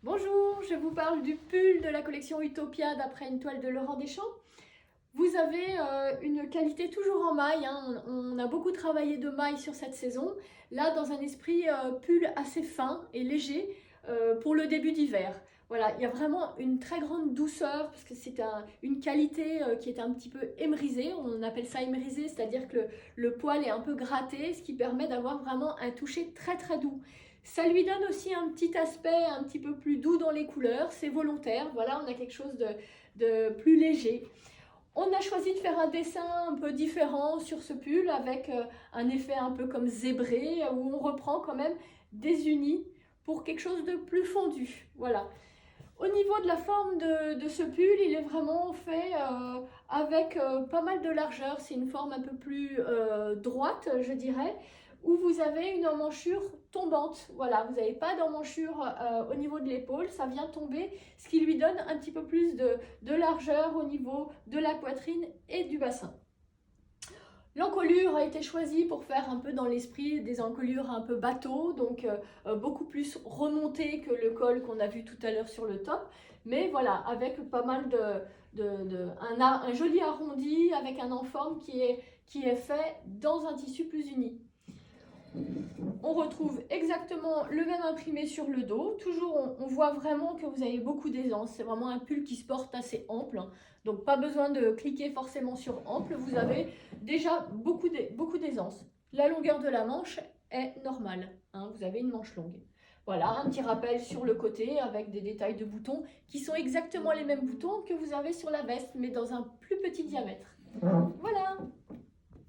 Bonjour, je vous parle du pull de la collection Utopia d'après une toile de Laurent Deschamps. Vous avez une qualité toujours en maille, hein. On a beaucoup travaillé de maille sur cette saison. Là, dans un esprit pull assez fin et léger pour le début d'hiver. Voilà, il y a vraiment une très grande douceur parce que c'est une qualité qui est un petit peu émrisée. On appelle ça émrisé, c'est-à-dire que le poil est un peu gratté, ce qui permet d'avoir vraiment un toucher très très doux. Ça lui donne aussi un petit aspect un petit peu plus doux dans les couleurs, c'est volontaire. Voilà, on a quelque chose de plus léger. On a choisi de faire un dessin un peu différent sur ce pull avec un effet un peu comme zébré où on reprend quand même des unis pour quelque chose de plus fondu. Voilà. Au niveau de la forme de ce pull, il est vraiment fait avec pas mal de largeur. C'est une forme un peu plus droite, je dirais, où vous avez une emmanchure tombante. Voilà, vous n'avez pas d'emmanchure au niveau de l'épaule, ça vient tomber, ce qui lui donne un petit peu plus de largeur au niveau de la poitrine et du bassin. L'encolure a été choisie pour faire un peu dans l'esprit des encolures un peu bateau, donc beaucoup plus remontée que le col qu'on a vu tout à l'heure sur le top. Mais voilà, avec pas mal un joli arrondi avec un enforme qui est fait dans un tissu plus uni. On retrouve exactement le même imprimé sur le dos. Toujours, on voit vraiment que vous avez beaucoup d'aisance. C'est vraiment un pull qui se porte assez ample. Donc, pas besoin de cliquer forcément sur ample. Vous avez déjà beaucoup d'aisance. La longueur de la manche est normale, hein. Vous avez une manche longue. Voilà, un petit rappel sur le côté avec des détails de boutons qui sont exactement les mêmes boutons que vous avez sur la veste, mais dans un plus petit diamètre. Voilà!